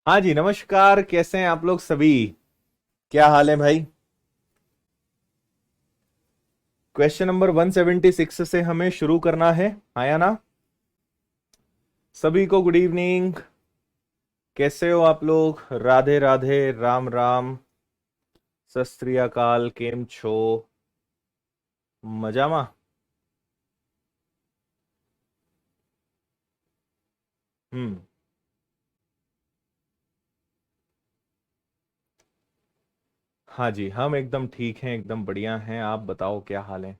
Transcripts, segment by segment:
हाँ जी, नमस्कार। कैसे हैं आप लोग सभी? क्या हाल है भाई? क्वेश्चन नंबर 176 से हमें शुरू करना है, आया ना? सभी को गुड इवनिंग। कैसे हो आप लोग? राधे राधे, राम राम, सत श्री अकाल, केम छो? मजामा? हम्म। हाँ जी, हम एकदम ठीक हैं, एकदम बढ़िया हैं। आप बताओ क्या हाल है?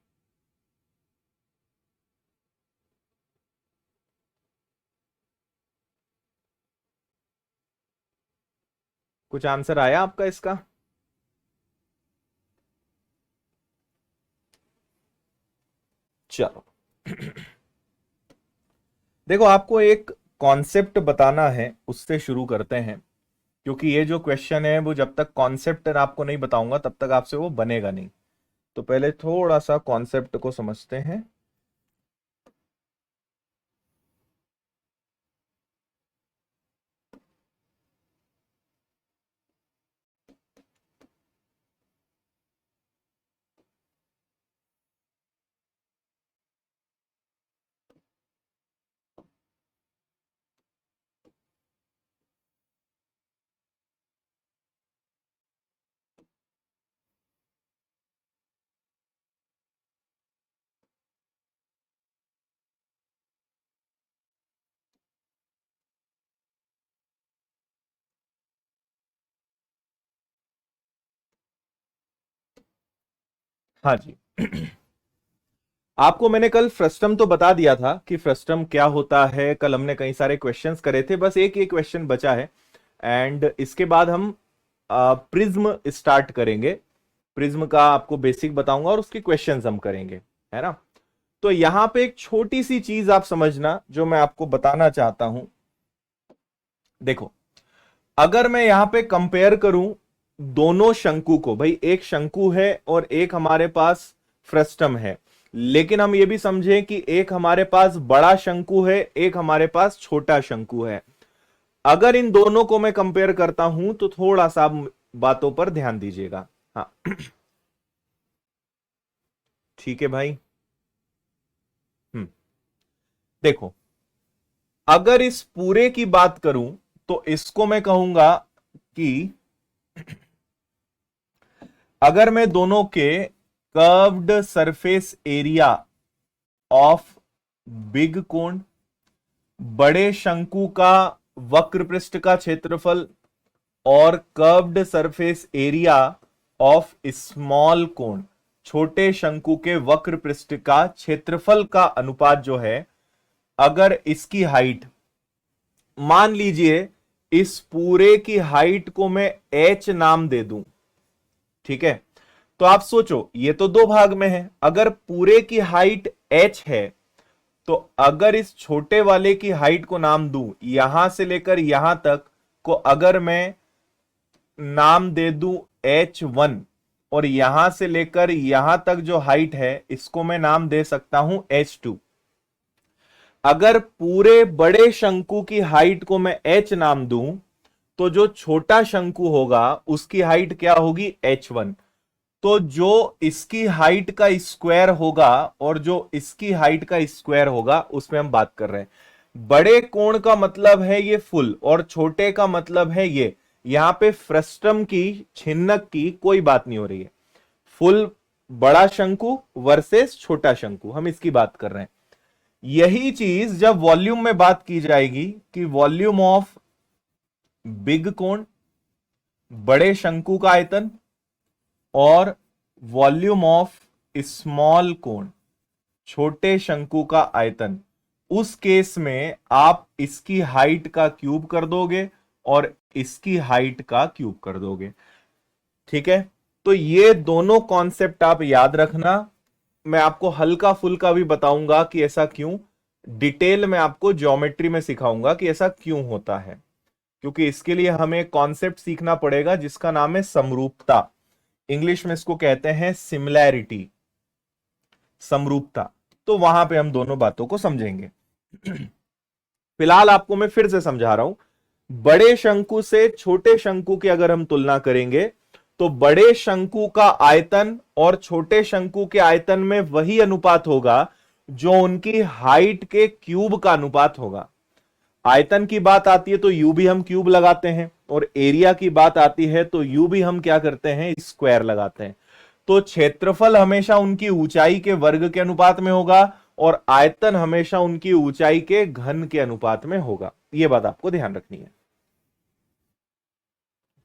कुछ आंसर आया आपका इसका? चलो। देखो, आपको एक कॉन्सेप्ट बताना है, उससे शुरू करते हैं। क्योंकि ये जो क्वेश्चन है वो जब तक कॉन्सेप्ट आपको नहीं बताऊंगा तब तक आपसे वो बनेगा नहीं। तो पहले थोड़ा सा कॉन्सेप्ट को समझते हैं। हाँ जी। आपको मैंने कल फ्रस्टम तो बता दिया था कि फ्रस्टम क्या होता है। कल हमने कई सारे क्वेश्चंस करे थे, बस एक ही क्वेश्चन बचा है। एंड इसके बाद हम प्रिज्म स्टार्ट करेंगे। प्रिज्म का आपको बेसिक बताऊंगा और उसके क्वेश्चंस हम करेंगे, है ना? तो यहां पे एक छोटी सी चीज आप समझना जो मैं आपको बताना चाहता हूं। देखो, अगर मैं यहां पे कंपेयर करूं दोनों शंकु को, भाई एक शंकु है और एक हमारे पास फ्रस्टम है। लेकिन हम ये भी समझें कि एक हमारे पास बड़ा शंकु है, एक हमारे पास छोटा शंकु है। अगर इन दोनों को मैं कंपेयर करता हूं तो थोड़ा सा आप बातों पर ध्यान दीजिएगा। हाँ। ठीक है भाई। हम्म। देखो, अगर इस पूरे की बात करूं तो इसको मैं कहूंगा कि अगर मैं दोनों के curved surface area of big कोण, बड़े शंकु का वक्र पृष्ठ का क्षेत्रफल, और curved surface area of small कोण, छोटे शंकु के वक्र पृष्ठ का क्षेत्रफल का अनुपात जो है, अगर इसकी हाइट, मान लीजिए इस पूरे की हाइट को मैं एच नाम दे दूं। ठीक है? तो आप सोचो, ये तो दो भाग में है। अगर पूरे की हाइट एच है तो अगर इस छोटे वाले की हाइट को नाम दूं, यहां से लेकर यहां तक को अगर मैं नाम दे दूं H1, और यहां से लेकर यहां तक जो हाइट है इसको मैं नाम दे सकता हूं H2। अगर पूरे बड़े शंकु की हाइट को मैं H नाम दूं तो जो छोटा शंकु होगा उसकी हाइट क्या होगी? H1। तो जो इसकी हाइट का स्क्वायर होगा और जो इसकी हाइट का स्क्वायर होगा उसमें हम बात कर रहे हैं। बड़े कोण का मतलब है ये फुल, और छोटे का मतलब है ये। यहां पे फ्रस्टम की, छिन्नक की कोई बात नहीं हो रही है। फुल बड़ा शंकु वर्सेस छोटा शंकु, हम इसकी बात कर रहे हैं। यही चीज जब वॉल्यूम में बात की जाएगी कि वॉल्यूम ऑफ बिग कोण, बड़े शंकु का आयतन, और वॉल्यूम ऑफ स्मॉल कोण, छोटे शंकु का आयतन, उस केस में आप इसकी हाइट का क्यूब कर दोगे और इसकी हाइट का क्यूब कर दोगे। ठीक है? तो ये दोनों कॉन्सेप्ट आप याद रखना। मैं आपको हल्का फुल्का भी बताऊंगा कि ऐसा क्यों। डिटेल में आपको ज्योमेट्री में सिखाऊंगा कि ऐसा क्यों होता है। क्योंकि इसके लिए हमें कॉन्सेप्ट सीखना पड़ेगा जिसका नाम है समरूपता। इंग्लिश में इसको कहते हैं सिमिलैरिटी, समरूपता। तो वहां पे हम दोनों बातों को समझेंगे। फिलहाल आपको मैं फिर से समझा रहा हूं। बड़े शंकु से छोटे शंकु की अगर हम तुलना करेंगे तो बड़े शंकु का आयतन और छोटे शंकु के आयतन में वही अनुपात होगा जो उनकी हाइट के क्यूब का अनुपात होगा। आयतन की बात आती है तो यू भी हम क्यूब लगाते हैं, और एरिया की बात आती है तो यू भी हम क्या करते हैं, स्क्वायर लगाते हैं। तो क्षेत्रफल हमेशा उनकी ऊंचाई के वर्ग के अनुपात में होगा और आयतन हमेशा उनकी ऊंचाई के घन के अनुपात में होगा। यह बात आपको ध्यान रखनी है।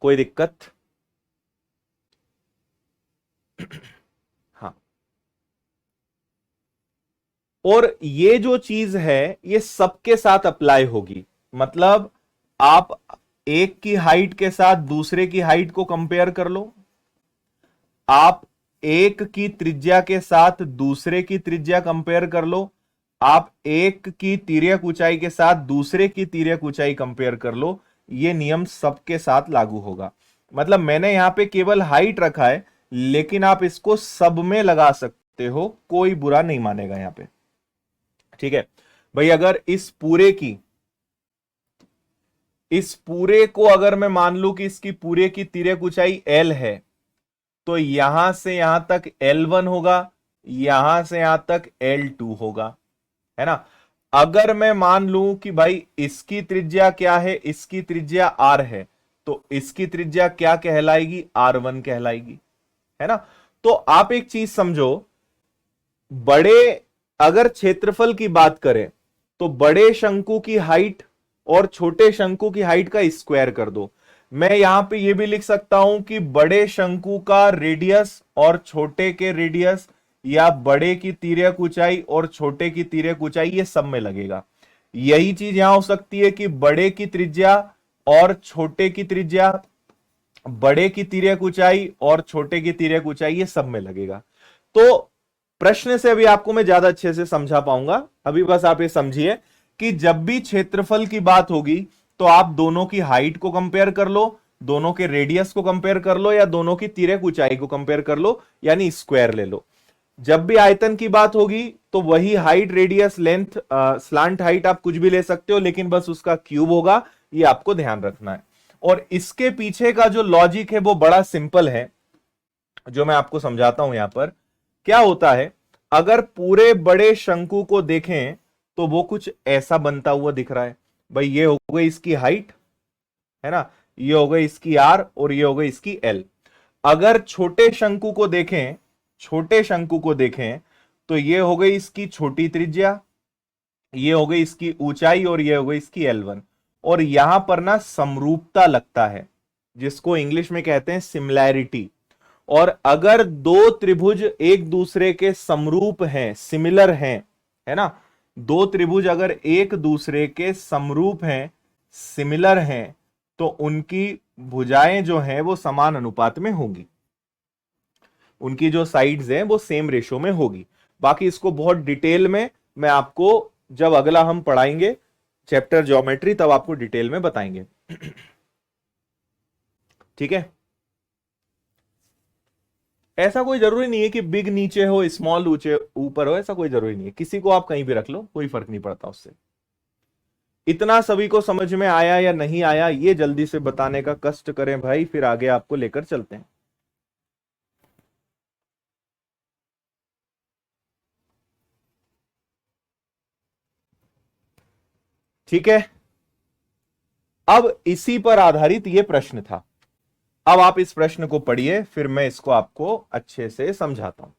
कोई दिक्कत? हाँ। और ये जो चीज है ये सबके साथ अप्लाई होगी। मतलब आप एक की हाइट के साथ दूसरे की हाइट को कंपेयर कर लो, आप एक की त्रिज्या के साथ दूसरे की त्रिज्या कंपेयर कर लो, आप एक की तिर्यक ऊंचाई के साथ दूसरे की तिर्यक ऊंचाई कंपेयर कर लो। ये नियम सबके साथ लागू होगा। मतलब मैंने यहां पे केवल हाइट रखा है, लेकिन आप इसको सब में लगा सकते हो, कोई बुरा नहीं मानेगा यहां पे। ठीक है भाई, अगर इस पूरे को अगर मैं मान लू कि इसकी पूरे की तिर्यक ऊंचाई एल है, तो यहां से यहां तक L1 होगा, यहां से यहां तक L2 होगा, है ना। अगर मैं मान लूं कि भाई इसकी त्रिज्या क्या है, इसकी त्रिज्या R है, तो इसकी त्रिज्या क्या कहलाएगी, R1 कहलाएगी, है ना। तो आप एक चीज समझो, बड़े अगर क्षेत्रफल की बात करें तो बड़े शंकु की हाइट और छोटे शंकु की हाइट का स्क्वायर कर दो। मैं यहां पे ये भी लिख सकता हूं कि बड़े शंकु का रेडियस और छोटे के रेडियस, या बड़े की तिर्यक ऊंचाई और छोटे की तिर्यक ऊंचाई, ये सब में लगेगा। यही चीज यहां हो सकती है कि बड़े की त्रिज्या और छोटे की त्रिज्या, बड़े की तिर्यक ऊंचाई और छोटे की तिर्यक ऊंचाई, ये सब में लगेगा। तो प्रश्न से अभी आपको मैं ज्यादा अच्छे से समझा पाऊंगा। अभी बस आप ये समझिए कि जब भी क्षेत्रफल की बात होगी तो आप दोनों की हाइट को कंपेयर कर लो, दोनों के रेडियस को कंपेयर कर लो, या दोनों की तिर्यक ऊंचाई को कंपेयर कर लो, यानी स्क्वायर ले लो। जब भी आयतन की बात होगी तो वही height, radius, length, slant height आप कुछ भी ले सकते हो, लेकिन बस उसका क्यूब होगा, ये आपको ध्यान रखना है। और इसके पीछे का जो लॉजिक है वो बड़ा सिंपल है, जो मैं आपको समझाता हूं। यहां पर क्या होता है, अगर पूरे बड़े शंकु को देखें तो वो कुछ ऐसा बनता हुआ दिख रहा है। भाई ये हो गई इसकी हाइट, है ना, ये हो गई इसकी आर और ये हो गई इसकी एल। अगर छोटे शंकु को देखें तो ये हो गई इसकी छोटी त्रिज्या, ये हो गई इसकी ऊंचाई और ये हो गई इसकी L1। और यहां पर ना समरूपता लगता है, जिसको इंग्लिश में कहते हैं सिमिलैरिटी। और अगर दो त्रिभुज एक दूसरे के समरूप हैं, सिमिलर हैं, है ना, दो त्रिभुज अगर एक दूसरे के समरूप हैं, सिमिलर हैं, तो उनकी भुजाएं जो हैं वो समान अनुपात में होंगी, उनकी जो साइड्स हैं वो सेम रेशो में होगी। बाकी इसको बहुत डिटेल में मैं आपको जब अगला हम पढ़ाएंगे चैप्टर ज्योमेट्री, तब आपको डिटेल में बताएंगे। ठीक है। ऐसा कोई जरूरी नहीं है कि बिग नीचे हो स्मॉल ऊंचे ऊपर हो, ऐसा कोई जरूरी नहीं है, किसी को आप कहीं भी रख लो, कोई फर्क नहीं पड़ता उससे। इतना सभी को समझ में आया या नहीं आया, ये जल्दी से बताने का कष्ट करें भाई, फिर आगे आपको लेकर चलते हैं। ठीक है। अब इसी पर आधारित यह प्रश्न था। अब आप इस प्रश्न को पढ़िए, फिर मैं इसको आपको अच्छे से समझाता हूं।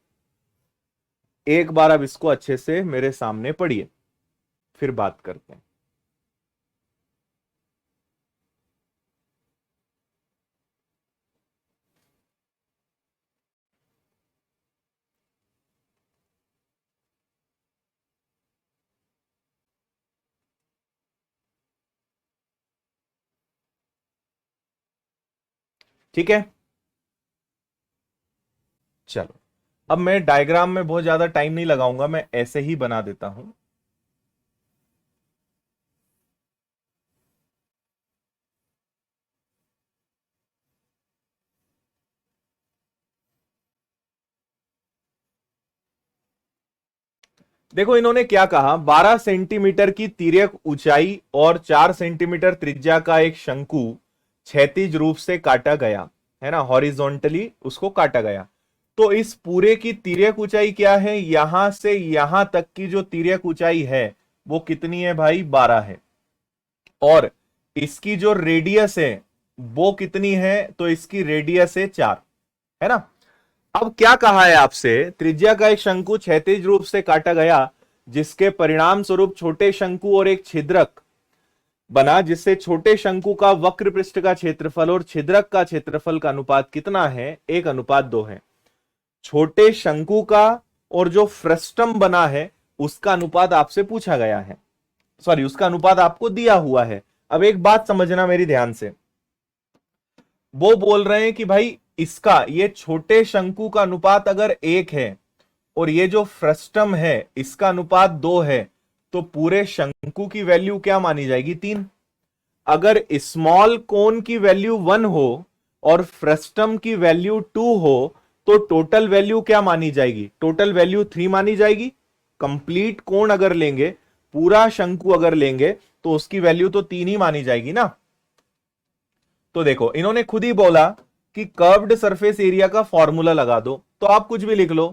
एक बार अब इसको अच्छे से मेरे सामने पढ़िए, फिर बात करते हैं। ठीक है, चलो। अब मैं डायग्राम में बहुत ज्यादा टाइम नहीं लगाऊंगा, मैं ऐसे ही बना देता हूं। देखो इन्होंने क्या कहा, 12 सेंटीमीटर की तिर्यक ऊंचाई और 4 सेंटीमीटर त्रिज्या का एक शंकु क्षैतिज रूप से काटा गया, है ना, हॉरिजॉन्टली उसको काटा गया। तो इस पूरे की तिर्यक ऊंचाई क्या है, यहां से यहां तक की जो तिर्यक ऊंचाई है वो कितनी है भाई, 12 है। और इसकी जो रेडियस है वो कितनी है, तो इसकी रेडियस है 4, है ना। अब क्या कहा है आपसे, त्रिज्या का एक शंकु क्षैतिज रूप से काटा गया जिसके परिणाम स्वरूप छोटे शंकु और एक छिद्रक बना, जिससे छोटे शंकु का वक्र पृष्ठ का क्षेत्रफल और छिद्रक का क्षेत्रफल का अनुपात कितना है, 1:2 है। छोटे शंकु का और जो फ्रस्टम बना है उसका अनुपात आपसे पूछा गया है, सॉरी उसका अनुपात आपको दिया हुआ है। अब एक बात समझना मेरी ध्यान से, वो बोल रहे हैं कि भाई इसका ये छोटे शंकु का अनुपात अगर 1 है और ये जो फ्रस्टम है इसका अनुपात 2 है, तो पूरे शंकु की वैल्यू क्या मानी जाएगी, 3। अगर स्मॉल कोन की वैल्यू 1 हो और फ्रस्टम की वैल्यू 2 हो, तो टोटल वैल्यू क्या मानी जाएगी, टोटल वैल्यू 3 मानी जाएगी। कंप्लीट कोण अगर लेंगे, पूरा शंकु अगर लेंगे, तो उसकी वैल्यू तो 3 ही मानी जाएगी ना। तो देखो इन्होंने खुद ही बोला कि कर्व्ड सरफेस एरिया का फॉर्मूला लगा दो, तो आप कुछ भी लिख लो,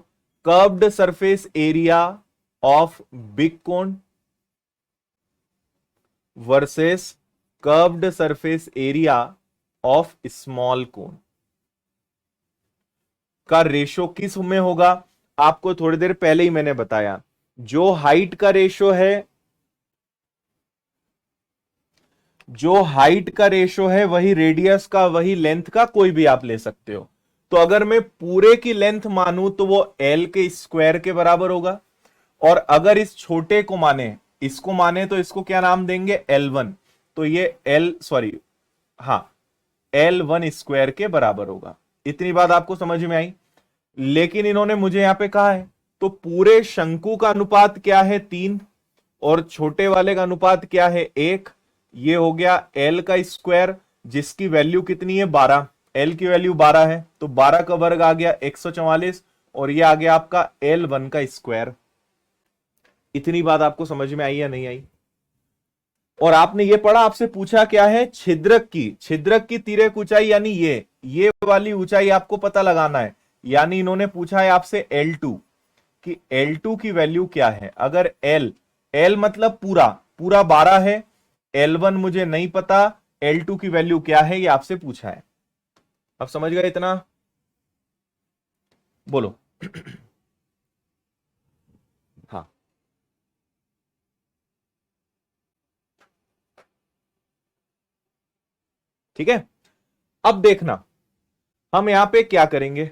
curved surface area of big cone versus curved surface area of small cone का रेशो किस में होगा, आपको थोड़ी देर पहले ही मैंने बताया। जो हाइट का रेशो है, जो हाइट का रेशो है वही रेडियस का, वही लेंथ का, कोई भी आप ले सकते हो। तो अगर मैं पूरे की लेंथ मानूं तो वो एल के स्क्वायर के बराबर होगा, और अगर इस छोटे को माने, इसको माने, तो इसको क्या नाम देंगे, L1। तो ये एल सॉरी हाँ L1 स्क्वायर के बराबर होगा। इतनी बात आपको समझ में आई। लेकिन इन्होंने मुझे यहां पे कहा है, तो पूरे शंकु का अनुपात क्या है, 3, और छोटे वाले का अनुपात क्या है, 1। ये हो गया एल का स्क्वायर, जिसकी वैल्यू कितनी है, 12। एल की वैल्यू 12 है, तो 12 का वर्ग आ गया 144, और ये आ गया आपका L1 का स्क्वायर। इतनी बात आपको समझ में आई या नहीं आई। और आपने ये पढ़ा, आपसे पूछा क्या है, छिद्रक की तिर्यक ऊंचाई, यानी ये वाली ऊंचाई आपको पता लगाना है। यानी इन्होंने पूछा है आपसे L2 कि L2 की वैल्यू क्या है। अगर L मतलब पूरा पूरा 12 है, L1 मुझे नहीं पता, L2 की वैल्यू क्या है ये आपसे पूछा है। अब समझ गए इतना, बोलो। हाँ, ठीक है। अब देखना हम यहां पे क्या करेंगे।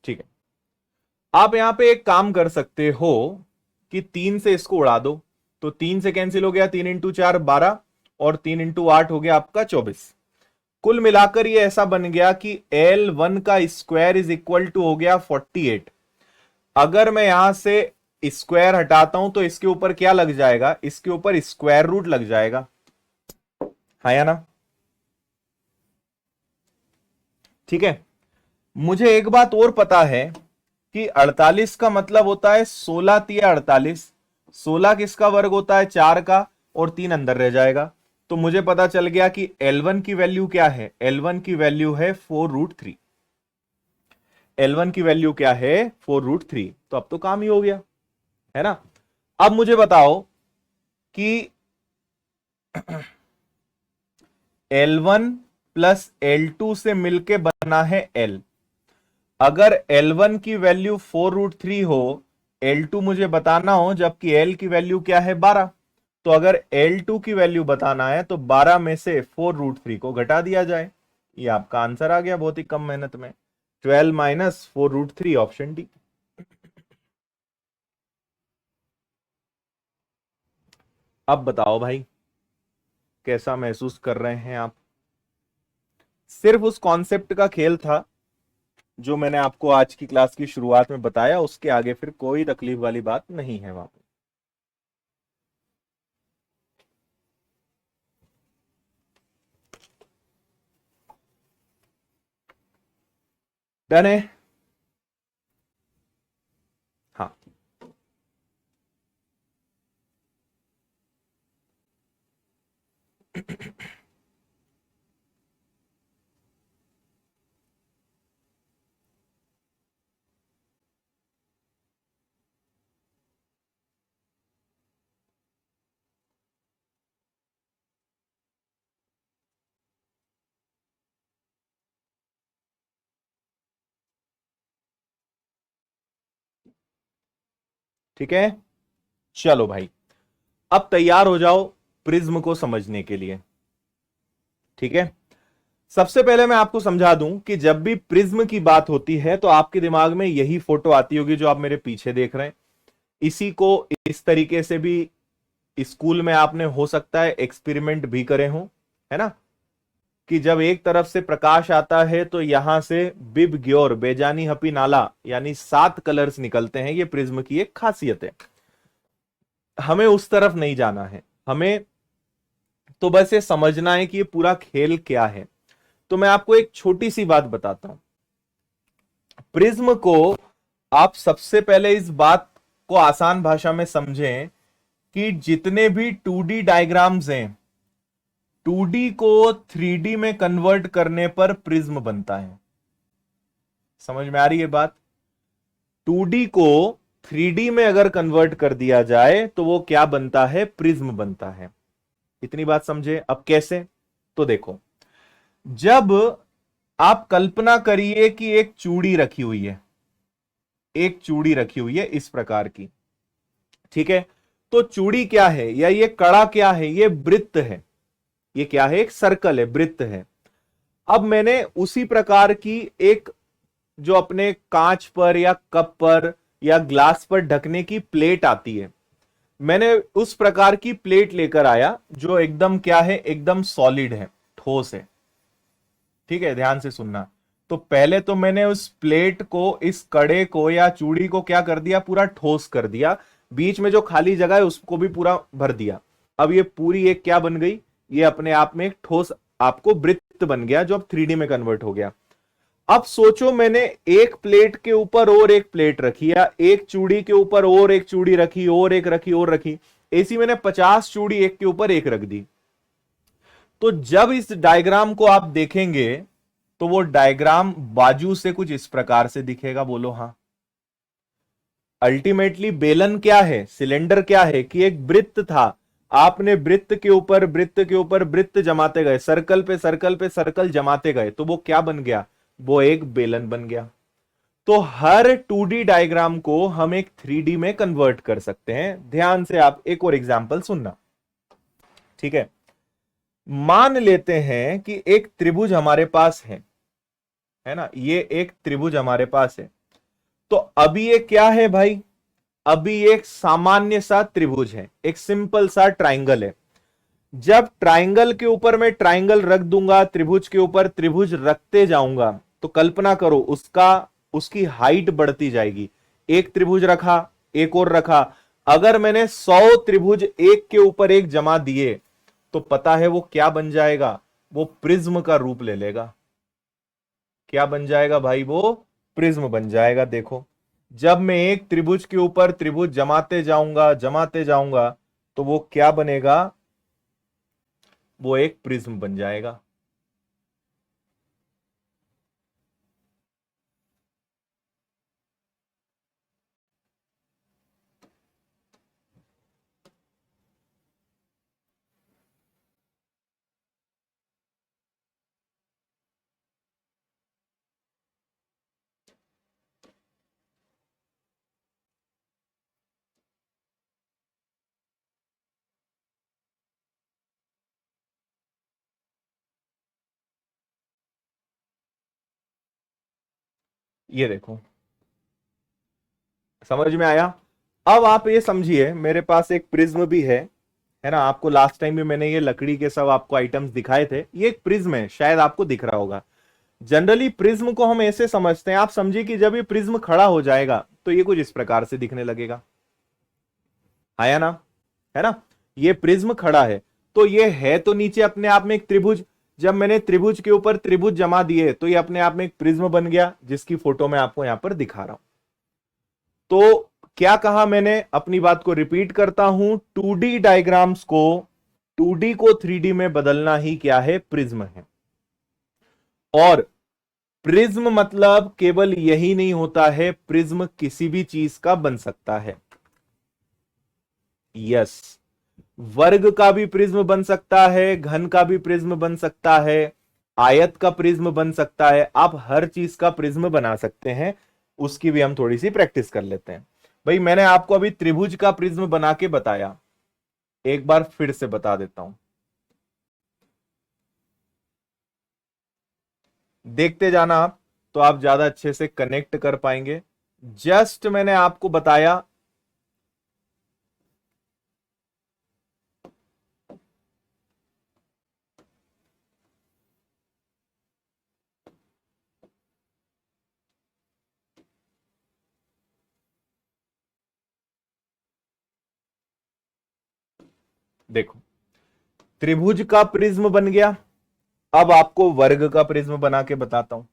ठीक है, आप यहां पे एक काम कर सकते हो कि 3 से इसको उड़ा दो, तो 3 से कैंसिल हो गया, 3 × 4 12, और 3 × 8 हो गया आपका 24। कुल मिलाकर ये ऐसा बन गया कि L1 का स्क्वायर इज इक्वल टू हो गया 48। अगर मैं यहां से स्क्वायर हटाता हूं तो इसके ऊपर क्या लग जाएगा, इसके ऊपर स्क्वायर रूट लग जाएगा, हाँ या ना। ठीक है, मुझे एक बात और पता है कि 48 का मतलब होता है 16 तिया 48। 16 किसका वर्ग होता है, 4 का, और 3 अंदर रह जाएगा। तो मुझे पता चल गया कि L1 की वैल्यू क्या है, L1 की वैल्यू है 4√3। L1 की वैल्यू क्या है, 4√3। तो अब तो काम ही हो गया, है ना। अब मुझे बताओ कि L1 प्लस L2 से मिलके बना है L। अगर L1 की वैल्यू 4√3 हो, L2 मुझे बताना हो, जबकि L की वैल्यू क्या है, 12। तो अगर L2 की वैल्यू बताना है तो 12 में से 4√3 को घटा दिया जाए। ये आपका आंसर आ गया बहुत ही कम मेहनत में, 12 माइनस 4√3, ऑप्शन डी। अब बताओ भाई, कैसा महसूस कर रहे हैं आप। सिर्फ उस कॉन्सेप्ट का खेल था जो मैंने आपको आज की क्लास की शुरुआत में बताया, उसके आगे फिर कोई तकलीफ वाली बात नहीं है वहां पे। डन है? हाँ, ठीक है। चलो भाई, अब तैयार हो जाओ प्रिज्म को समझने के लिए। ठीक है, सबसे पहले मैं आपको समझा दूं कि जब भी प्रिज्म की बात होती है तो आपके दिमाग में यही फोटो आती होगी जो आप मेरे पीछे देख रहे हैं। इसी को इस तरीके से भी स्कूल में आपने हो सकता है एक्सपेरिमेंट भी करे हो, है ना, कि जब एक तरफ से प्रकाश आता है तो यहां से बिब ग्योर बेजानी हपी नाला यानी 7 कलर्स निकलते हैं। ये प्रिज्म की एक खासियत है। हमें उस तरफ नहीं जाना है, हमें तो बस ये समझना है कि ये पूरा खेल क्या है। तो मैं आपको एक छोटी सी बात बताता हूं। प्रिज्म को आप सबसे पहले इस बात को आसान भाषा में समझें कि जितने भी 2D डायग्राम्स हैं, 2D को 3D में कन्वर्ट करने पर प्रिज्म बनता है। समझ में आ रही है बात? 2D को 3D में अगर कन्वर्ट कर दिया जाए तो वो क्या बनता है? प्रिज्म बनता है। इतनी बात समझे? अब कैसे? तो देखो, जब आप कल्पना करिए कि एक चूड़ी रखी हुई है, एक चूड़ी रखी हुई है इस प्रकार की, ठीक है, तो चूड़ी क्या है या ये कड़ा क्या है? ये वृत्त है। ये क्या है? एक सर्कल है, वृत्त है। अब मैंने उसी प्रकार की एक जो अपने कांच पर या कप पर या ग्लास पर ढकने की प्लेट आती है, मैंने उस प्रकार की प्लेट लेकर आया जो एकदम क्या है? एकदम सॉलिड है, ठोस है। ठीक है, ध्यान से सुनना। तो पहले तो मैंने उस प्लेट को, इस कड़े को या चूड़ी को क्या कर दिया? पूरा ठोस कर दिया। बीच में जो खाली जगह है उसको भी पूरा भर दिया। अब ये पूरी एक क्या बन गई? ये अपने आप में एक ठोस आपको वृत्त बन गया जो अब 3D में कन्वर्ट हो गया। अब सोचो, मैंने एक प्लेट के ऊपर और एक प्लेट रखी या एक चूड़ी के ऊपर और एक चूड़ी रखी और एक रखी और रखी, ऐसी मैंने 50 चूड़ी एक के ऊपर एक रख दी। तो जब इस डायग्राम को आप देखेंगे तो वो डायग्राम बाजू से कुछ इस प्रकार से दिखेगा। बोलो हां। अल्टीमेटली बेलन क्या है? सिलेंडर क्या है? कि एक वृत्त था। आपने वृत्त के ऊपर वृत्त के ऊपर वृत्त जमाते गए, सर्कल पे सर्कल पे सर्कल जमाते गए, तो वो क्या बन गया? वो एक बेलन बन गया। तो हर 2D डायग्राम को हम एक 3D में कन्वर्ट कर सकते हैं। ध्यान से आप एक और एग्जांपल सुनना, ठीक है। मान लेते हैं कि एक त्रिभुज हमारे पास है ना, ये एक त्रिभुज हमारे पास है। तो अभी ये क्या है भाई? अभी एक सामान्य सा त्रिभुज है, एक सिंपल सा ट्राइंगल है। जब ट्राइंगल के ऊपर मैं ट्राइंगल रख दूंगा, त्रिभुज के ऊपर त्रिभुज रखते जाऊंगा, तो कल्पना करो उसकी हाइट बढ़ती जाएगी। एक त्रिभुज रखा, एक और रखा। अगर मैंने 100 त्रिभुज एक के ऊपर एक जमा दिए तो पता है वो क्या बन जाएगा? वो प्रिज्म का रूप ले लेगा। क्या बन जाएगा भाई? वो प्रिज्म बन जाएगा। देखो, जब मैं एक त्रिभुज के ऊपर त्रिभुज जमाते जाऊंगा तो वो क्या बनेगा? वो एक प्रिज्म बन जाएगा। ये देखो, समझ में आया? अब आप ये समझिए, मेरे पास एक प्रिज्म भी है ना। आपको लास्ट टाइम भी मैंने ये लकड़ी के सब आपको आइटम्स दिखाए थे। ये एक प्रिज्म है, शायद आपको दिख रहा होगा। जनरली प्रिज्म को हम ऐसे समझते हैं, आप समझिए कि जब ये प्रिज्म खड़ा हो जाएगा तो ये कुछ इस प्रकार से दिखने लगेगा। आया ना? है ना? ये प्रिज्म खड़ा है तो ये है तो नीचे अपने आप में एक त्रिभुज, जब मैंने त्रिभुज के ऊपर त्रिभुज जमा दिए तो ये अपने आप में एक प्रिज्म बन गया, जिसकी फोटो मैं आपको यहां पर दिखा रहा हूं। तो क्या कहा मैंने, अपनी बात को रिपीट करता हूं, 2D डायग्राम्स को 2D को 3D में बदलना ही क्या है, प्रिज्म है। और प्रिज्म मतलब केवल यही नहीं होता है, प्रिज्म किसी भी चीज का बन सकता है। यस, वर्ग का भी प्रिज्म बन सकता है, घन का भी प्रिज्म बन सकता है, आयत का प्रिज्म बन सकता है, आप हर चीज का प्रिज्म बना सकते हैं। उसकी भी हम थोड़ी सी प्रैक्टिस कर लेते हैं। भाई मैंने आपको अभी त्रिभुज का प्रिज्म बना के बताया, एक बार फिर से बता देता हूं, देखते जाना आप, तो आप ज्यादा अच्छे से कनेक्ट कर पाएंगे। जस्ट मैंने आपको बताया, देखो त्रिभुज का प्रिज्म बन गया। अब आपको वर्ग का प्रिज्म बना के बताता हूं।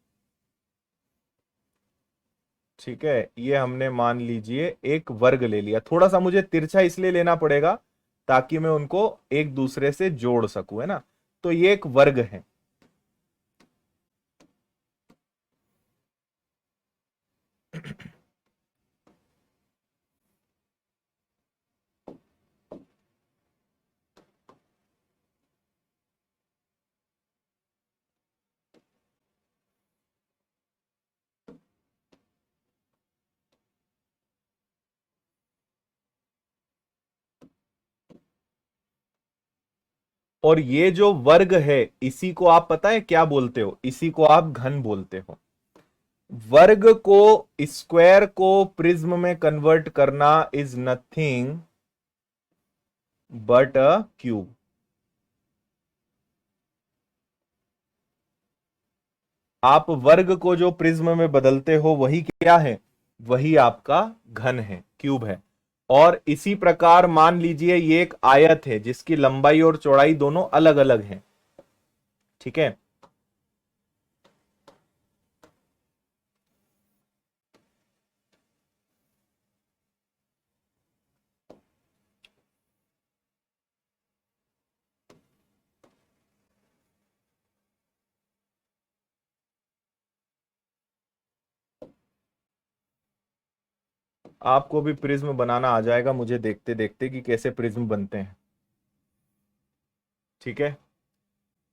ठीक है, ये हमने मान लीजिए एक वर्ग ले लिया, थोड़ा सा मुझे तिरछा इसलिए लेना पड़ेगा ताकि मैं उनको एक दूसरे से जोड़ सकूं, है ना। तो ये एक वर्ग है। और ये जो वर्ग है, इसी को आप पता है क्या बोलते हो, इसी को आप घन बोलते हो। वर्ग को, स्क्वायर को प्रिज्म में कन्वर्ट करना is nothing but a cube. आप वर्ग को जो प्रिज्म में बदलते हो वही क्या है, वही आपका घन है, क्यूब है। और इसी प्रकार मान लीजिए ये एक आयत है जिसकी लंबाई और चौड़ाई दोनों अलग अलग हैं। ठीक है, आपको भी प्रिज्म बनाना आ जाएगा मुझे देखते देखते कि कैसे प्रिज्म बनते हैं। ठीक है,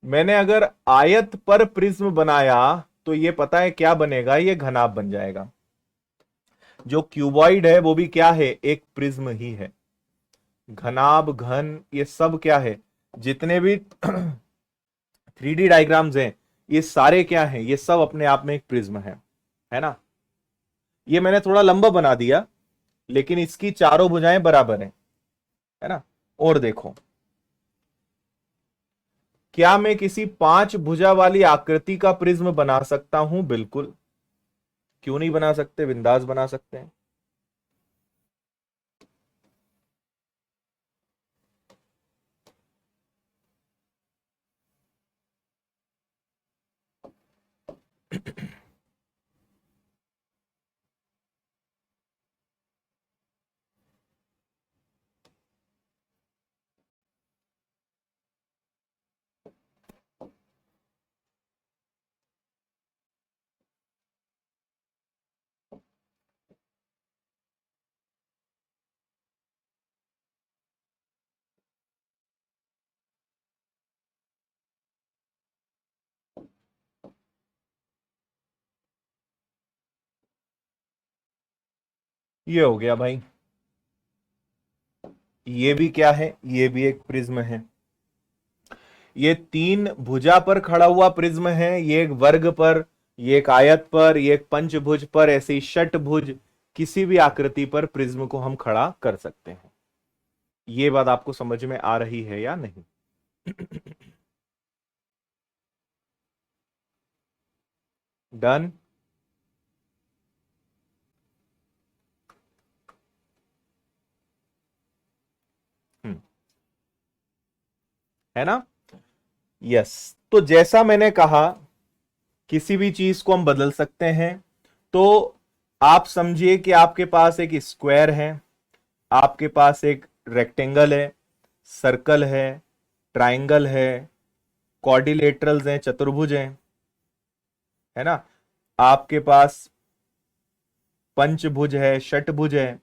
मैंने अगर आयत पर प्रिज्म बनाया तो ये पता है क्या बनेगा, ये घनाभ बन जाएगा। जो क्यूबॉइड है वो भी क्या है, एक प्रिज्म ही है। घनाभ, घन, ये सब क्या है, जितने भी 3D डायग्राम्स हैं, ये सारे क्या हैं, ये सब अपने आप में एक प्रिज्म है ना। ये मैंने थोड़ा लंबा बना दिया, लेकिन इसकी चारों भुजाएं बराबर हैं, है ना। और देखो, क्या मैं किसी 5 भुजा वाली आकृति का प्रिज्म बना सकता हूं, बिल्कुल, क्यों नहीं बना सकते, बिंदास बना सकते हैं। ये हो गया भाई, ये भी क्या है, ये भी एक प्रिज्म है। ये 3 भुजा पर खड़ा हुआ प्रिज्म है, ये एक वर्ग पर, ये एक आयत पर, ये एक पंचभुज पर, ऐसे ही षटभुज, किसी भी आकृति पर प्रिज्म को हम खड़ा कर सकते हैं। ये बात आपको समझ में आ रही है या नहीं? डन। है ना। यस, तो जैसा मैंने कहा किसी भी चीज को हम बदल सकते हैं। तो आप समझिए कि आपके पास एक स्क्वायर है, आपके पास एक रेक्टेंगल है, सर्कल है, ट्राइंगल है, क्वाड्रिलेटरल्स हैं, चतुर्भुज हैं, है ना, आपके पास पंचभुज है, षटभुज है।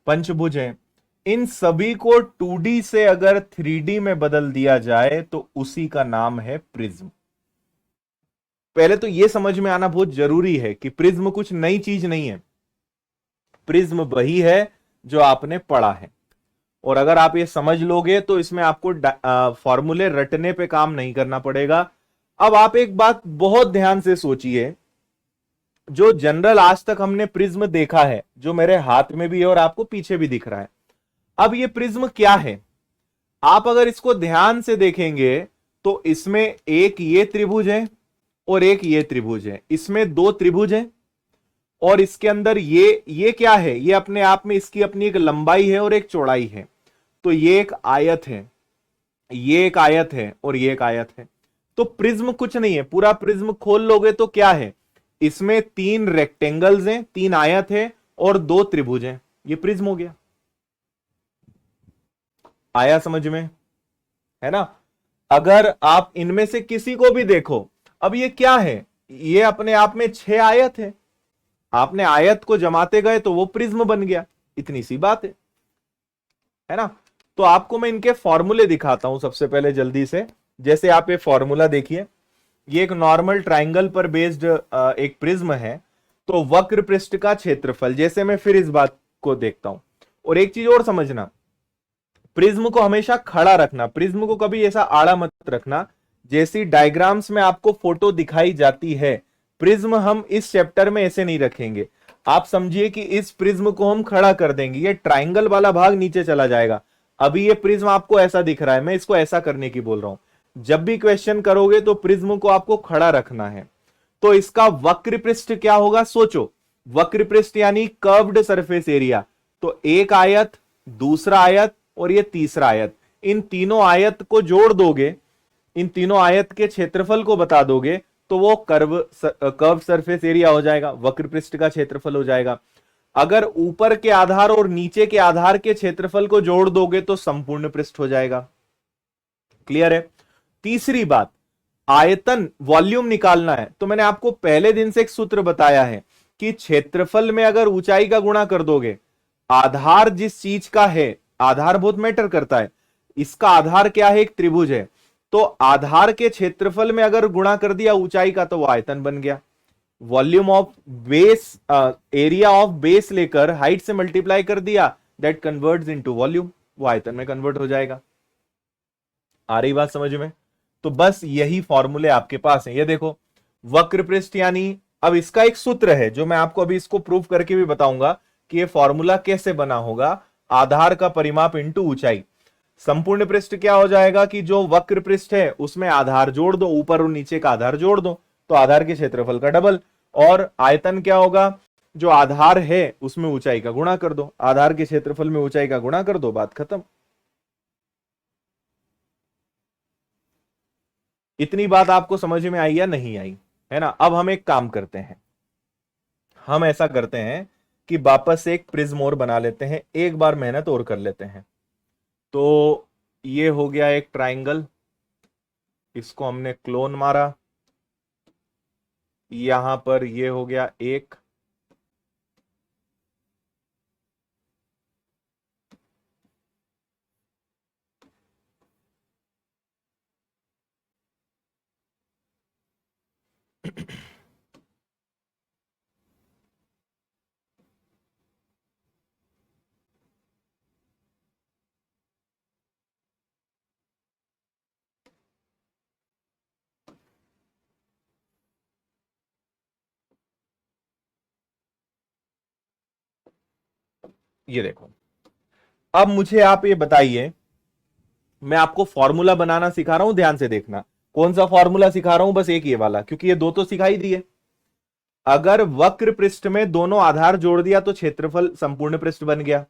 पंचभुज है। इन सभी को 2D से अगर 3D में बदल दिया जाए तो उसी का नाम है प्रिज्म। पहले तो यह समझ में आना बहुत जरूरी है कि प्रिज्म कुछ नई चीज नहीं है, प्रिज्म वही है जो आपने पढ़ा है। और अगर आप ये समझ लोगे तो इसमें आपको फॉर्मूले रटने पे काम नहीं करना पड़ेगा। अब आप एक बात बहुत ध्यान से सोचिए, जो जनरल आज तक हमने प्रिज्म देखा है, जो मेरे हाथ में भी है और आपको पीछे भी दिख रहा है, अब ये प्रिज्म क्या है? आप अगर इसको ध्यान से देखेंगे तो इसमें एक ये त्रिभुज है और एक ये त्रिभुज है, इसमें दो त्रिभुज हैं। और इसके अंदर ये क्या है? ये अपने आप में इसकी अपनी एक लंबाई है और एक चौड़ाई है। तो ये एक आयत है, ये एक आयत है और ये एक आयत है। तो प्रिज्म कुछ नहीं है, पूरा प्रिज्म खोल लोगे तो क्या है? इसमें तीन रेक्टेंगल्स हैं, तीन आयत है और दो त्रिभुज हैं। ये प्रिज्म हो गया। आया समझ में? है ना? अगर आप इनमें से किसी को भी देखो, अब ये क्या है? ये अपने आप में 6 आयत है, आपने आयत को जमाते गए तो वो प्रिज्म बन गया। इतनी सी बात है ना? तो आपको मैं इनके फॉर्मूले दिखाता हूं सबसे पहले जल्दी से। जैसे आप ये फॉर्मूला देखिए, ये एक नॉर्मल ट्राइंगल पर बेस्ड एक प्रिज्म है। तो वक्र पृष्ठ का क्षेत्रफल, जैसे मैं फिर इस बात को देखता हूं, और एक चीज और समझना, प्रिज्म को हमेशा खड़ा रखना, प्रिज्म को कभी ऐसा आड़ा मत रखना। जैसी डायग्राम्स में आपको फोटो दिखाई जाती है, प्रिज्म हम इस चैप्टर में ऐसे नहीं रखेंगे। आप समझिए कि इस प्रिज्म को हम खड़ा कर देंगे, ये ट्राइंगल वाला भाग नीचे चला जाएगा। अभी ये प्रिज्म आपको ऐसा दिख रहा है, मैं इसको ऐसा करने की बोल रहा हूं। जब भी क्वेश्चन करोगे तो प्रिज्म को आपको खड़ा रखना है। तो इसका वक्र पृष्ठ क्या होगा? सोचो, वक्र पृष्ठ यानी कर्व्ड सरफेस एरिया। तो एक आयत, दूसरा आयत और ये तीसरा आयत, इन तीनों आयत को जोड़ दोगे, इन तीनों आयत के क्षेत्रफल को बता दोगे तो वो कर्व सरफेस एरिया हो जाएगा, वक्र पृष्ठ का क्षेत्रफल हो जाएगा। अगर ऊपर के आधार और नीचे के आधार के क्षेत्रफल को जोड़ दोगे तो संपूर्ण पृष्ठ हो जाएगा। क्लियर है? तीसरी बात, आयतन वॉल्यूम निकालना है। तो मैंने आपको पहले दिन से एक सूत्र बताया है कि क्षेत्रफल में अगर ऊंचाई का गुणा कर दोगे, आधार जिस चीज का है, आधार बहुत मैटर करता है, इसका आधार क्या है? एक त्रिभुज है। तो आधार के क्षेत्रफल में अगर गुणा कर दिया ऊंचाई का तो वो आयतन बन गया। Volume of base, area of base लेकर हाइट से मल्टीप्लाई कर दिया, दैट कन्वर्ट्स इनटू वॉल्यूम, वो आयतन में कन्वर्ट हो जाएगा। आ रही बात समझ में? तो बस यही फॉर्मूले आपके पास है। ये देखो, वक्र पृष्ठ यानी, अब इसका एक सूत्र है जो मैं आपको अभी इसको प्रूफ करके भी बताऊंगा कि ये फॉर्मूला कैसे बना होगा। आधार का परिमाप इंटू ऊंचाई। संपूर्ण पृष्ठ क्या हो जाएगा कि जो वक्र पृष्ठ है उसमें आधार जोड़ दो, ऊपर और नीचे का आधार जोड़ दो तो आधार के क्षेत्रफल का डबल। और आयतन क्या होगा? जो आधार है उसमें ऊंचाई का गुणा कर दो, आधार के क्षेत्रफल में ऊंचाई का गुणा कर दो, बात खत्म। इतनी बात आपको समझ में आई या नहीं आई? है ना? अब हम एक काम करते हैं, हम ऐसा करते हैं कि वापस एक प्रिज्म और बना लेते हैं, एक बार मेहनत और कर लेते हैं। तो ये हो गया एक ट्राइंगल, इसको हमने क्लोन मारा, यहां पर ये हो गया एक, ये देखो। अब मुझे आप ये बताइए, मैं आपको फॉर्मूला बनाना सिखा रहा हूं, ध्यान से देखना। कौन सा फॉर्मूला सिखा रहा हूं? बस एक ये वाला, क्योंकि ये दो तो सिखाई दिए। अगर वक्र पृष्ठ में दोनों आधार जोड़ दिया तो क्षेत्रफल संपूर्ण पृष्ठ बन गया,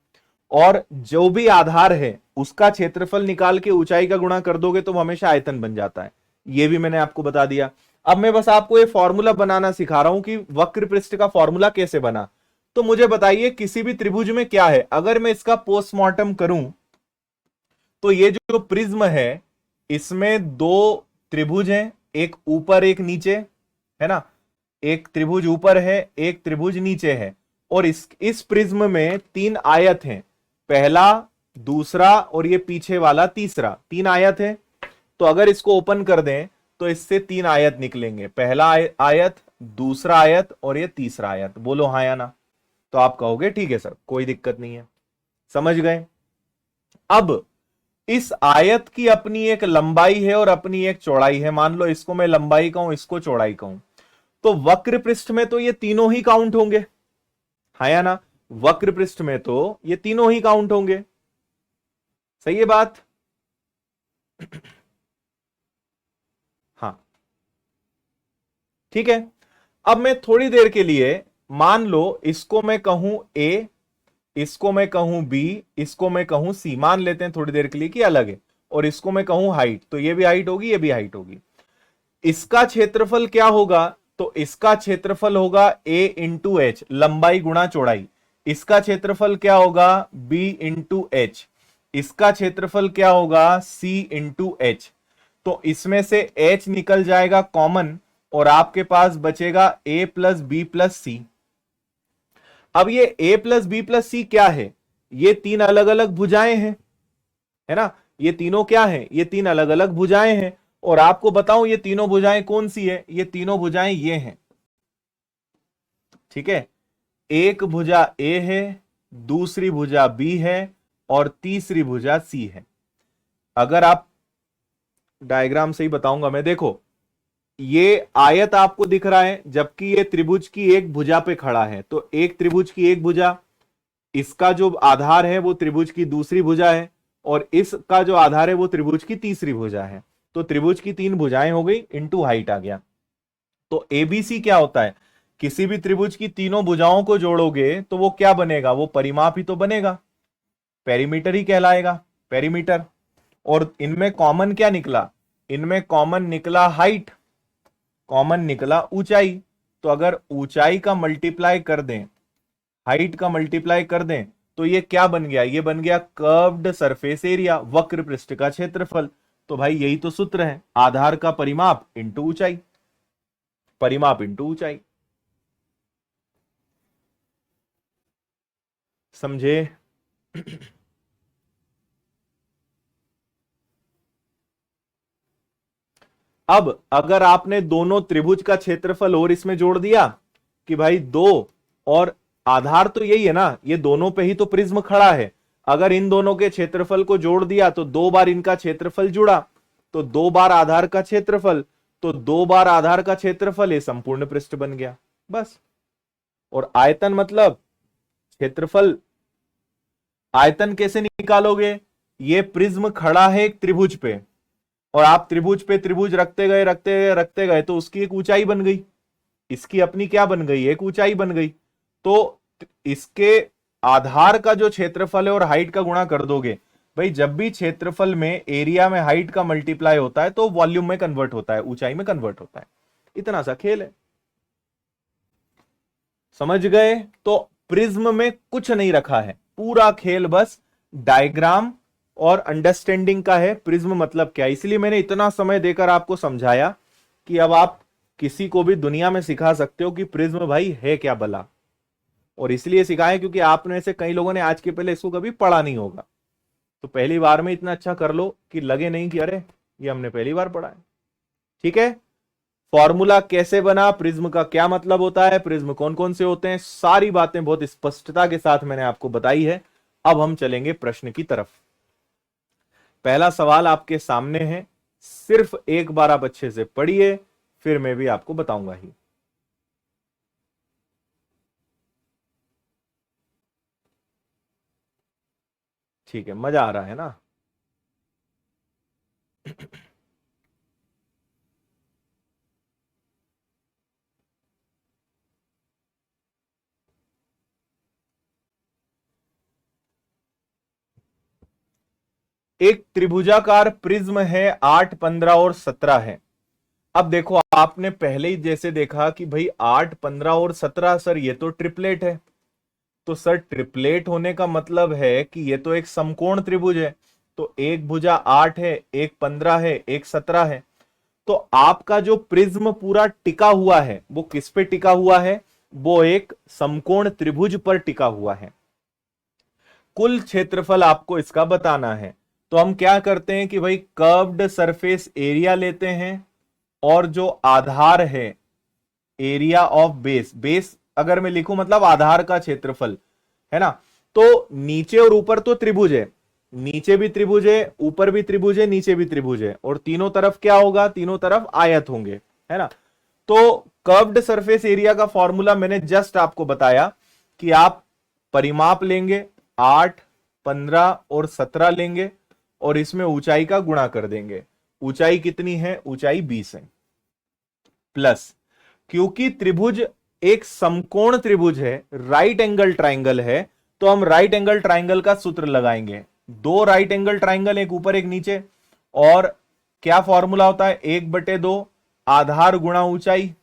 और जो भी आधार है उसका क्षेत्रफल निकाल के ऊंचाई का गुणा कर दोगे तो वो हमेशा आयतन बन जाता है। ये भी मैंने आपको बता दिया। अब मैं बस आपको ये फॉर्मूला बनाना सिखा रहा हूं कि वक्र पृष्ठ का फॉर्मूला कैसे बना। तो मुझे बताइए किसी भी त्रिभुज में क्या है, अगर मैं इसका पोस्टमार्टम करूं तो ये जो प्रिज्म है इसमें दो त्रिभुज हैं, एक ऊपर एक नीचे, है ना, एक त्रिभुज ऊपर है एक त्रिभुज नीचे है, और इस प्रिज्म में तीन आयत हैं, पहला दूसरा और ये पीछे वाला तीसरा, तीन आयत है। तो अगर इसको ओपन कर दें तो इससे तीन आयत निकलेंगे, पहला आयत, दूसरा आयत और ये तीसरा आयत। बोलो हाँ या ना। तो आप कहोगे ठीक है सर, कोई दिक्कत नहीं है, समझ गए। अब इस आयत की अपनी एक लंबाई है और अपनी एक चौड़ाई है, मान लो इसको मैं लंबाई कहूं इसको चौड़ाई कहूं, तो वक्र पृष्ठ में तो ये तीनों ही काउंट होंगे, हाँ या ना। वक्र पृष्ठ में तो ये तीनों ही काउंट होंगे, सही है बात। हाँ ठीक है। अब मैं थोड़ी देर के लिए मान लो इसको मैं कहूं ए, इसको मैं कहूं बी, इसको मैं कहूं सी, मान लेते हैं थोड़ी देर के लिए कि अलग है, और इसको मैं कहूं हाइट, तो ये भी हाइट होगी ये भी हाइट होगी। इसका क्षेत्रफल क्या होगा, तो इसका क्षेत्रफल होगा ए इंटू एच, लंबाई गुणा चौड़ाई। इसका क्षेत्रफल क्या होगा बी इंटू एच, इसका क्षेत्रफल क्या होगा सी इंटू एच। तो इसमें से एच निकल जाएगा कॉमन और आपके पास बचेगा ए प्लस बी प्लस सी। अब ये ए प्लस बी प्लस सी क्या है, ये तीन अलग अलग भुजाएं हैं, है ना, ये तीनों क्या है, ये तीन अलग अलग भुजाएं हैं। और आपको बताऊं ये तीनों भुजाएं कौन सी है, ये तीनों भुजाएं ये हैं, ठीक है। एक भुजा ए है, दूसरी भुजा बी है और तीसरी भुजा सी है। अगर आप डायग्राम से ही बताऊंगा मैं, देखो ये आयत आपको दिख रहा है जबकि ये त्रिभुज की एक भुजा पे खड़ा है, तो एक त्रिभुज की एक भुजा, इसका जो आधार है वो त्रिभुज की दूसरी भुजा है, और इसका जो आधार है वो त्रिभुज की तीसरी भुजा है। तो त्रिभुज की तीन भुजाएं हो गई, इनटू हाइट आ गया। तो एबीसी क्या होता है, किसी भी त्रिभुज की तीनों भुजाओं को जोड़ोगे तो वो क्या बनेगा, वो परिमाप ही तो बनेगा, पेरीमीटर ही कहलाएगा, पेरीमीटर। और इनमें कॉमन क्या निकला, इनमें कॉमन निकला हाइट, कॉमन निकला ऊंचाई। तो अगर ऊंचाई का मल्टीप्लाई कर दें, हाइट का मल्टीप्लाई कर दें, तो ये क्या बन गया, ये बन गया कर्व्ड सरफेस एरिया, वक्र पृष्ठ का क्षेत्रफल। तो भाई यही तो सूत्र है, आधार का परिमाप इंटू ऊंचाई, परिमाप इंटू ऊंचाई। समझे। अब अगर आपने दोनों त्रिभुज का क्षेत्रफल और इसमें जोड़ दिया कि भाई दो, और आधार तो यही है ना, ये दोनों पे ही तो प्रिज्म खड़ा है, अगर इन दोनों के क्षेत्रफल को जोड़ दिया तो दो बार इनका क्षेत्रफल जुड़ा, तो दो बार आधार का क्षेत्रफल, तो दो बार आधार का क्षेत्रफल, ये संपूर्ण पृष्ठ बन गया बस। और आयतन मतलब क्षेत्रफल, आयतन कैसे निकालोगे, ये प्रिज्म खड़ा है एक त्रिभुज पे, और आप त्रिभुज पे त्रिभुज रखते गए रखते गए रखते गए तो उसकी एक ऊंचाई बन गई, इसकी अपनी क्या बन गई, एक ऊंचाई बन गई। तो इसके आधार का जो क्षेत्रफल है और हाइट का गुणा कर दोगे, भाई जब भी क्षेत्रफल में एरिया में हाइट का मल्टीप्लाई होता है तो वॉल्यूम में कन्वर्ट होता है, ऊंचाई में कन्वर्ट होता है। इतना सा खेल है, समझ गए। तो प्रिज्म में कुछ नहीं रखा है, पूरा खेल बस डायग्राम और अंडरस्टैंडिंग का है, प्रिज्म मतलब क्या। इसलिए मैंने इतना समय देकर आपको समझाया कि अब आप किसी को भी दुनिया में सिखा सकते हो कि प्रिज्म भाई है क्या भला। और इसलिए सिखाएं क्योंकि आप में से कई लोगों ने आज के पहले इसको कभी पढ़ा नहीं होगा, तो पहली बार में इतना अच्छा कर लो कि लगे नहीं कि अरे ये हमने पहली बार पढ़ा है। ठीक है, फॉर्मूला कैसे बना, प्रिज्म का क्या मतलब होता है, प्रिज्म कौन कौन से होते हैं, सारी बातें बहुत स्पष्टता के साथ मैंने आपको बताई है। अब हम चलेंगे प्रश्न की तरफ। पहला सवाल आपके सामने है, सिर्फ एक बार आप अच्छे से पढ़िए, फिर मैं भी आपको बताऊंगा ही। ठीक है, मजा आ रहा है ना। एक त्रिभुजाकार प्रिज्म है, 8, 15 और 17 है। अब देखो, आपने पहले ही जैसे देखा कि भाई 8, 15 और 17, सर ये तो ट्रिपलेट है। तो सर ट्रिपलेट होने का मतलब है कि ये तो एक समकोण त्रिभुज है। तो एक भुजा 8 है, एक 15 है, एक 17 है। तो आपका जो प्रिज्म पूरा टिका हुआ है वो किस पे टिका हुआ है? वो एक समकोण त्रिभुज पर टिका हुआ है। कुल क्षेत्रफल आपको इसका बताना है। तो हम क्या करते हैं कि भाई कर्व्ड सरफेस एरिया लेते हैं, और जो आधार है एरिया ऑफ बेस, बेस अगर मैं लिखूं मतलब आधार का क्षेत्रफल, है ना। तो नीचे और ऊपर तो त्रिभुज है, नीचे भी त्रिभुज है, ऊपर भी त्रिभुज है, नीचे भी त्रिभुज है, और तीनों तरफ क्या होगा? तीनों तरफ आयत होंगे, है ना। तो कर्व्ड सरफेस एरिया का फॉर्मूला मैंने जस्ट आपको बताया कि आप परिमाप लेंगे, 8, 15 और 17 लेंगे, और इसमें ऊंचाई का गुणा कर देंगे। ऊंचाई कितनी है? ऊंचाई 20 है। प्लस, क्योंकि त्रिभुज एक समकोण त्रिभुज है, राइट एंगल ट्राइंगल है, तो हम राइट एंगल ट्राइंगल का सूत्र लगाएंगे। दो राइट एंगल ट्राइंगल, एक ऊपर एक नीचे, और क्या फॉर्मूला होता है? 1/2 आधार गुणा ऊंचाई,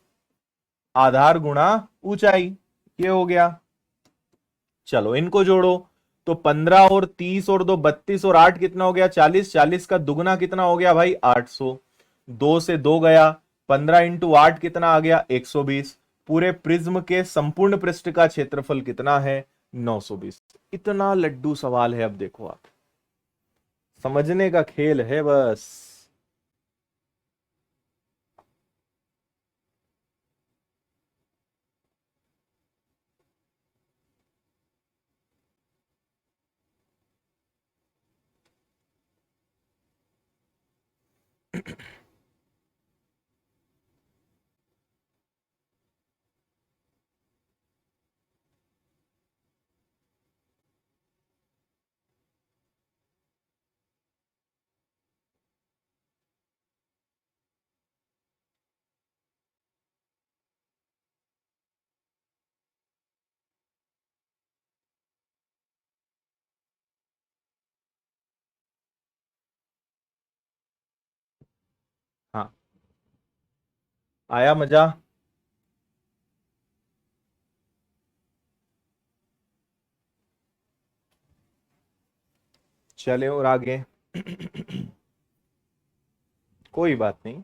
आधार गुणा ऊंचाई, ये हो गया। चलो इनको जोड़ो, तो 15 और 30 और 2 32 और 8 कितना हो गया? 40। 40 का दुगना कितना हो गया भाई? 800। 2 से 2 गया, 15 इंटू 8 कितना आ गया? 120। पूरे प्रिज्म के संपूर्ण पृष्ठ का क्षेत्रफल कितना है? 920। इतना लड्डू सवाल है। अब देखो आप, समझने का खेल है बस। हाँ, आया मजा? चले और आगे। कोई बात नहीं।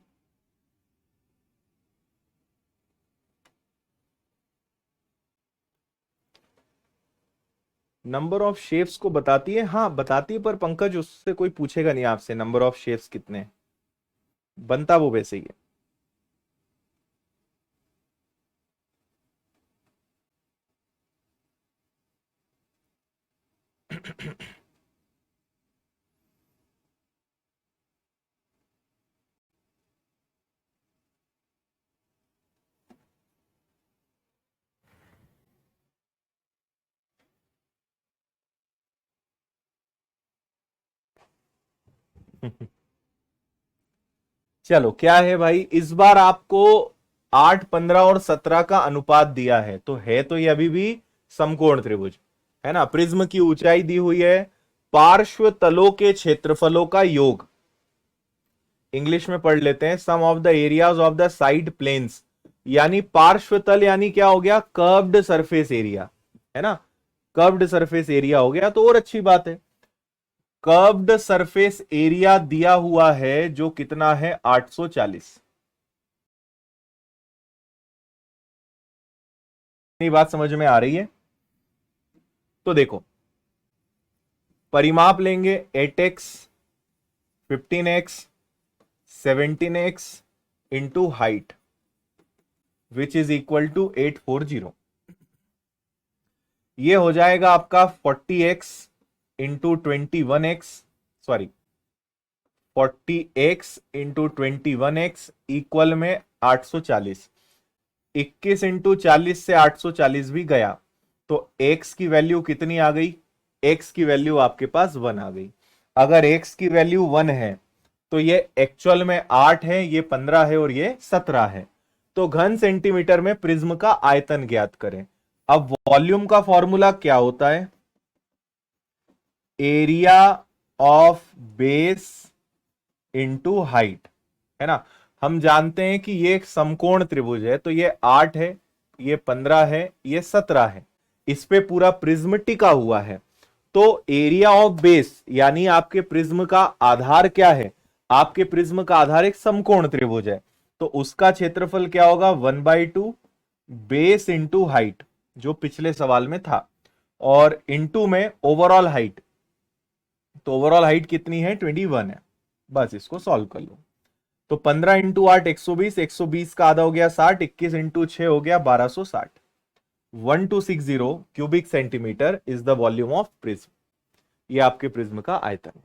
नंबर ऑफ शेप्स को बताती है, हाँ बताती है, पर पंकज उससे कोई पूछेगा नहीं आपसे नंबर ऑफ शेप्स कितने हैं। बनता वो वैसे ही है। चलो क्या है भाई, इस बार आपको 8, 15 और 17 का अनुपात दिया है, तो है तो ये अभी भी समकोण त्रिभुज, है ना। प्रिज्म की ऊंचाई दी हुई है, पार्श्व तलों के क्षेत्रफलों का योग। इंग्लिश में पढ़ लेते हैं, sum of the areas of the side planes, यानी पार्श्व तल यानी क्या हो गया? कर्व्ड सरफेस एरिया, है ना। कर्व्ड सरफेस एरिया हो गया तो और अच्छी बात है। कर्व्ड सरफेस एरिया दिया हुआ है जो कितना है? 840। ये बात समझ में आ रही है? तो देखो, परिमाप लेंगे 8x, 15x, 17x into height, which is equal to 840। ये हो जाएगा आपका 40x into 21x, sorry 40x into 21x equal में 840। 21 इंटू 40 से 840 भी गया, तो x की वैल्यू कितनी आ गई? x की वैल्यू आपके पास 1 आ गई। अगर x की वैल्यू 1 है तो ये एक्चुअल में 8 है, ये 15 है, और ये 17 है। तो घन सेंटीमीटर में प्रिज्म का आयतन ज्ञात करें। अब वॉल्यूम का फॉर्मूला क्या होता है? Area of base into height, है ना। हम जानते हैं कि ये एक समकोण त्रिभुज है, तो ये 8 है, ये 15 है, ये 17 है, इस पे पूरा प्रिज्म टिका हुआ है। तो एरिया ऑफ बेस यानी आपके प्रिज्म का आधार क्या है, आपके प्रिज्म का आधार एक समकोण त्रिभुज है, तो उसका क्षेत्रफल क्या होगा 1/2 बेस इंटू हाइट, जो पिछले सवाल में था, और इंटू में ओवरऑल हाइट, तो ओवरऑल हाइट कितनी है 21 है। बस इसको सॉल्व कर लो। तो 15 इंटू 8 120, 120 का आधा हो गया 60, 21 इंटू 6 हो गया 1260। 1260 cubic centimetre is the volume of prism. ये आपके प्रिज्म का आयतन है।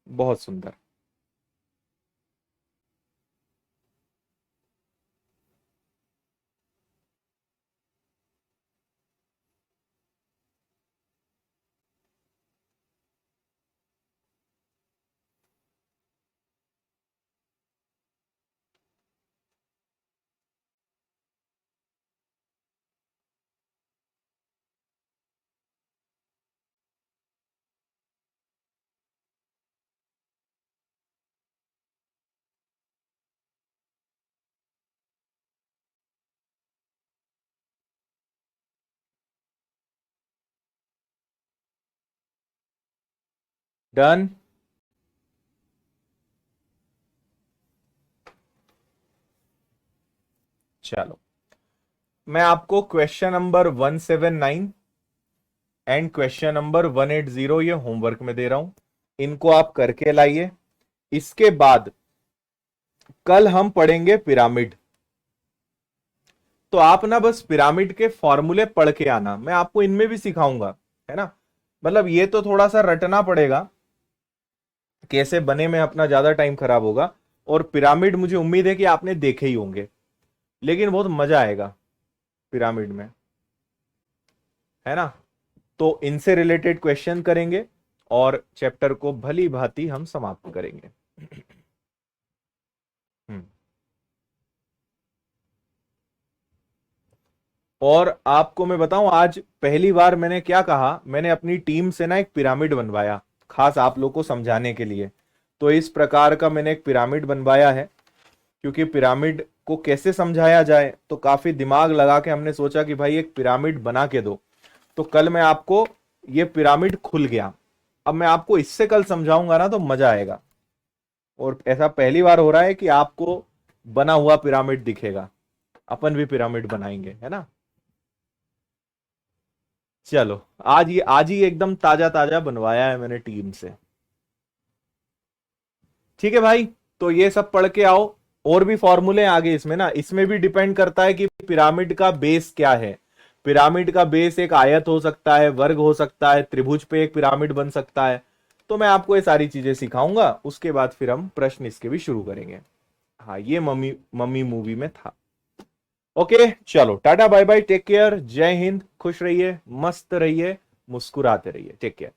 बहुत सुंदर। डन। चलो, मैं आपको question number 179 and question number 180 ये होमवर्क में दे रहा हूं, इनको आप करके लाइए। इसके बाद कल हम पढ़ेंगे पिरामिड। तो आप ना बस पिरामिड के फॉर्मूले पढ़ के आना, मैं आपको इनमें भी सिखाऊंगा, है ना। मतलब ये तो थोड़ा सा रटना पड़ेगा, कैसे बने में अपना ज्यादा टाइम खराब होगा। और पिरामिड मुझे उम्मीद है कि आपने देखे ही होंगे, लेकिन बहुत मजा आएगा पिरामिड में, है ना। तो इनसे रिलेटेड क्वेश्चन करेंगे और चैप्टर को भली भांति हम समाप्त करेंगे। हम्म। और आपको मैं बताऊं, आज पहली बार मैंने क्या कहा, मैंने अपनी टीम से ना एक पिरामिड बनवाया, खास आप लोग को समझाने के लिए। तो इस प्रकार का मैंने एक पिरामिड बनवाया है, क्योंकि पिरामिड को कैसे समझाया जाए, तो काफी दिमाग लगा के हमने सोचा कि भाई एक पिरामिड बना के दो। तो कल मैं आपको, ये पिरामिड खुल गया, अब मैं आपको इससे कल समझाऊंगा ना तो मजा आएगा। और ऐसा पहली बार हो रहा है कि आपको बना हुआ पिरामिड दिखेगा, अपन भी पिरामिड बनाएंगे, है ना। चलो, आज ही एकदम ताजा ताजा बनवाया है मैंने टीम से। ठीक है भाई, तो ये सब पढ़ के आओ। और भी फॉर्मूले आगे इसमें ना, इसमें भी डिपेंड करता है कि पिरामिड का बेस क्या है। पिरामिड का बेस एक आयत हो सकता है, वर्ग हो सकता है, त्रिभुज पे एक पिरामिड बन सकता है। तो मैं आपको ये सारी चीजें सिखाऊंगा, उसके बाद फिर हम प्रश्न इसके भी शुरू करेंगे। हाँ, ये मम्मी मम्मी मूवी में था। ओके, चलो tata bye bye, take care, जय हिंद, खुश रहिए, मस्त रहिए, मुस्कुराते रहिए, टेक केयर।